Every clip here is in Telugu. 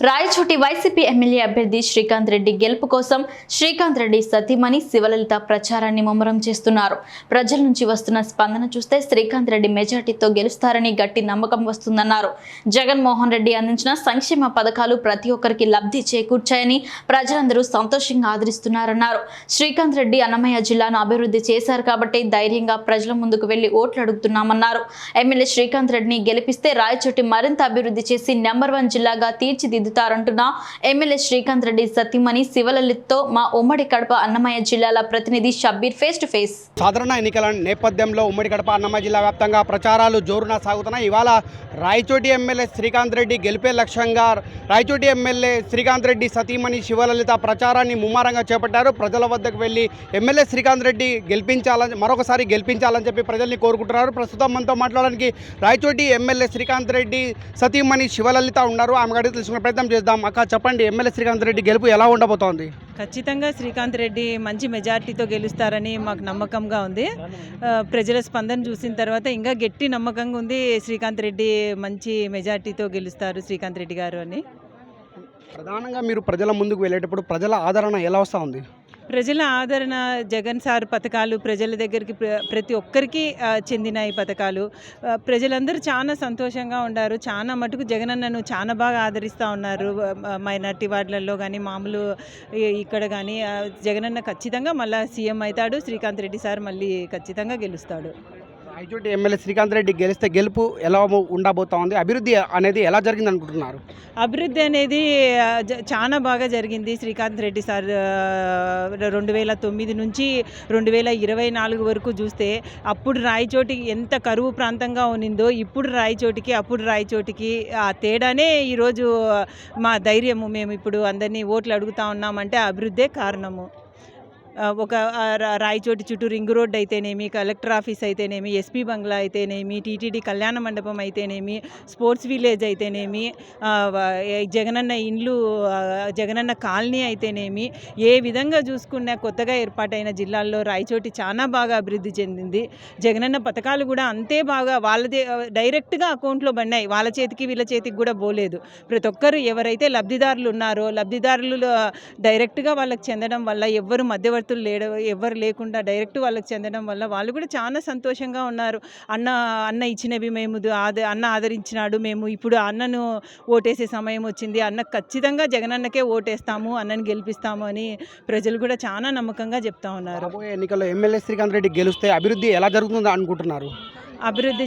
రాయచోటి వైసీపీ ఎమ్మెల్యే అభ్యర్థి శ్రీకాంత్ రెడ్డి గెలుపు కోసం శ్రీకాంత్ రెడ్డి సతీమణి శివలలిత ప్రచారాన్ని ముమ్మరం చేస్తున్నారు. ప్రజల నుంచి వస్తున్న స్పందన చూస్తే శ్రీకాంత్ రెడ్డి మెజార్టీతో గెలుస్తారని గట్టి నమ్మకం వస్తుందన్నారు. జగన్మోహన్ రెడ్డి అందించిన సంక్షేమ పథకాలు ప్రతి ఒక్కరికి లబ్ధి చేకూర్చాయని ప్రజలందరూ సంతోషంగా ఆదరిస్తున్నారన్నారు. శ్రీకాంత్ రెడ్డి అన్నమయ్య జిల్లాను అభివృద్ధి చేశారు కాబట్టి ధైర్యంగా ప్రజల ముందుకు వెళ్లి ఓట్లు అడుగుతున్నామన్నారు. ఎమ్మెల్యే శ్రీకాంత్ రెడ్డిని గెలిపిస్తే రాయచోటి మరింత అభివృద్ధి చేసి నెంబర్ 1 జిల్లాగా తీర్చిదిద్దుతారంటున్న ఎమ్మెల్యే శ్రీకాంత్ రెడ్డి సతీమణి శివలలితతో మా ఉమ్మడి కడప అన్నమయ్య జిల్లాల ప్రతినిధి షబ్బీర్ ఫేస్ టు ఫేస్. సాధారణ ఎన్నికల నేపథ్యంలో ఉమ్మడి కడప అన్నమయ్య జిల్లా వ్యాప్తంగా ప్రచారాలు జోరున సాగుతున్నాయి. ఇవాళ రాయచోటి ఎమ్మెల్యే శ్రీకాంత్ రెడ్డి గెలిపే లక్ష్యంగా రాయచోటి ఎమ్మెల్యే శ్రీకాంత్ రెడ్డి సతీమణి శివలలిత ప్రచారాన్ని ముమ్మరంగా చేపట్టారు. ప్రజల వద్దకు వెళ్లి ఎమ్మెల్యే శ్రీకాంత్ రెడ్డి మరొకసారి గెలిపించాలని చెప్పి ప్రజల్ని కోరుకుంటున్నారు. ప్రస్తుతం మనతో మాట్లాడడానికి రాయచోటి ఎమ్మెల్యే శ్రీకాంత్ రెడ్డి సతీమణి శివలలిత ఉన్నారు. ఆమె అడిగి తెలుసుకునే ప్రయత్నం చేద్దాం. అక్క, చెప్పండి, ఎమ్మెల్యే శ్రీకాంత్ రెడ్డి గెలుపు ఎలా ఉండబోతోంది? ఖచ్చితంగా శ్రీకాంత్ రెడ్డి మంచి మెజార్టీతో గెలుస్తారని మాకు నమ్మకంగా ఉంది. ప్రజల స్పందన చూసిన తర్వాత ఇంకా గట్టి నమ్మకంగా ఉంది. శ్రీకాంత్ రెడ్డి మంచి మెజార్టీతో గెలుస్తారు శ్రీకాంత్ రెడ్డి గారు అని. ప్రధానంగా మీరు ప్రజల ముందుకు వెళ్ళేటప్పుడు ప్రజల ఆదరణ ఎలా వస్తూ ఉంది? ప్రజల ఆదరణ, జగన్ సార్ పథకాలు ప్రజల దగ్గరికి ప్రతి ఒక్కరికి చెందిన ఈ పథకాలు ప్రజలందరూ చాలా సంతోషంగా ఉన్నారు. చాలా మటుకు జగనన్నను చాలా బాగా ఆదరిస్తూ ఉన్నారు. మైనార్టీ వార్డులలో కానీ మామూలు ఇక్కడ కానీ జగనన్న ఖచ్చితంగా మళ్ళీ సీఎం అవుతాడు. శ్రీకాంత్ రెడ్డి సార్ మళ్ళీ ఖచ్చితంగా గెలుస్తాడు. రాయచోటి ఎమ్మెల్యే శ్రీకాంత్ రెడ్డి గెలిస్తే గెలుపు ఎలా ఉండబోతా ఉంది? అభివృద్ధి అనేది ఎలా జరిగింది అనుకుంటున్నారు? అభివృద్ధి అనేది చాలా బాగా జరిగింది. శ్రీకాంత్ రెడ్డి సార్ 2009 నుంచి 2024 వరకు చూస్తే అప్పుడు రాయచోటి ఎంత కరువు ప్రాంతంగా ఉన్నిందో ఇప్పుడు అప్పుడు రాయచోటికి ఆ తేడానే ఈరోజు మా ధైర్యము. మేము ఇప్పుడు అందరినీ ఓట్లు అడుగుతా ఉన్నామంటే అభివృద్ధే కారణము. ఒక రాయచోటి చుట్టూ రింగ్ రోడ్ అయితేనేమి, కలెక్టర్ ఆఫీస్ అయితేనేమి, ఎస్పీ బంగ్లా అయితేనేమి, టీటీడీ కళ్యాణ మండపం అయితేనేమి, స్పోర్ట్స్ విలేజ్ అయితేనేమి, జగనన్న ఇండ్లు, జగనన్న కాలనీ అయితేనేమి, ఏ విధంగా చూసుకున్నా కొత్తగా ఏర్పాటైన జిల్లాల్లో రాయచోటి చాలా బాగా అభివృద్ధి చెందింది. జగనన్న పథకాలు కూడా అంతే బాగా వాళ్ళదే డైరెక్ట్గా అకౌంట్లో పడినాయి. వాళ్ళ చేతికి వీళ్ళ చేతికి కూడా పోలేదు. ప్రతి ఒక్కరు ఎవరైతే లబ్ధిదారులు ఉన్నారో లబ్ధిదారులు డైరెక్ట్గా వాళ్ళకి చెందడం వల్ల ఎవ్వరు మధ్యవర్తులు ఎవరు లేకుండా డైరెక్ట్ వాళ్ళకి చెందడం వల్ల వాళ్ళు కూడా చాలా సంతోషంగా ఉన్నారు. అన్న ఇచ్చినవి మేము అన్న ఆదరించినాడు, మేము ఇప్పుడు అన్నను ఓటేసే సమయం వచ్చింది, అన్న ఖచ్చితంగా జగనన్నకే ఓటేస్తాము, అన్నని గెలిపిస్తాము అని ప్రజలు కూడా చాలా నమ్మకంగా చెప్తా ఉన్నారు. రాబోయే ఎన్నికల్లో ఎమ్మెల్యే శ్రీకాంత్ రెడ్డి గెలిస్తే అభివృద్ధి ఎలా జరుగుతుందో అనుకుంటున్నారు? అభివృద్ధి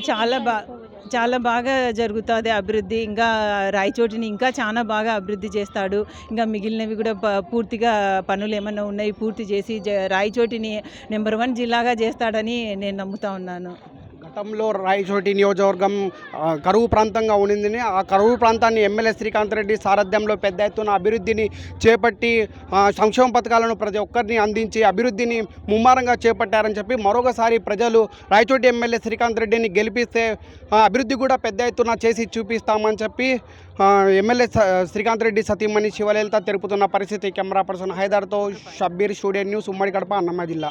చాలా బాగా జరుగుతుంది. అభివృద్ధి ఇంకా రాయచోటిని ఇంకా చాలా బాగా అభివృద్ధి చేస్తాడు. ఇంకా మిగిలినవి కూడా పూర్తిగా పనులు ఏమన్నా ఉన్నాయి పూర్తి చేసి రాయచోటిని నెంబర్ 1 జిల్లాగా చేస్తాడని నేను నమ్ముతా ఉన్నాను. గతంలో రాయచోటి నియోజకవర్గం కరువు ప్రాంతంగా ఉండిందని ఆ కరువు ప్రాంతాన్ని ఎమ్మెల్యే శ్రీకాంత్ రెడ్డి సారథ్యంలో పెద్ద ఎత్తున అభివృద్ధిని చేపట్టి సంక్షేమ పథకాలను ప్రతి ఒక్కరిని అందించి అభివృద్ధిని ముమ్మరంగా చేపట్టారని చెప్పి మరొకసారి ప్రజలు రాయచోటి ఎమ్మెల్యే శ్రీకాంత్ రెడ్డిని గెలిపిస్తే అభివృద్ధి కూడా పెద్ద ఎత్తున చేసి చూపిస్తామని చెప్పి ఎమ్మెల్యే శ్రీకాంత్ రెడ్డి సతీమణి శివలలిత తెలుపుతున్న పరిస్థితి. కెమెరా పర్సన్ హైదర్తో షబ్బీర్, స్టూడియో న్యూస్, ఉమ్మడి కడప, అన్నమయ్య జిల్లా.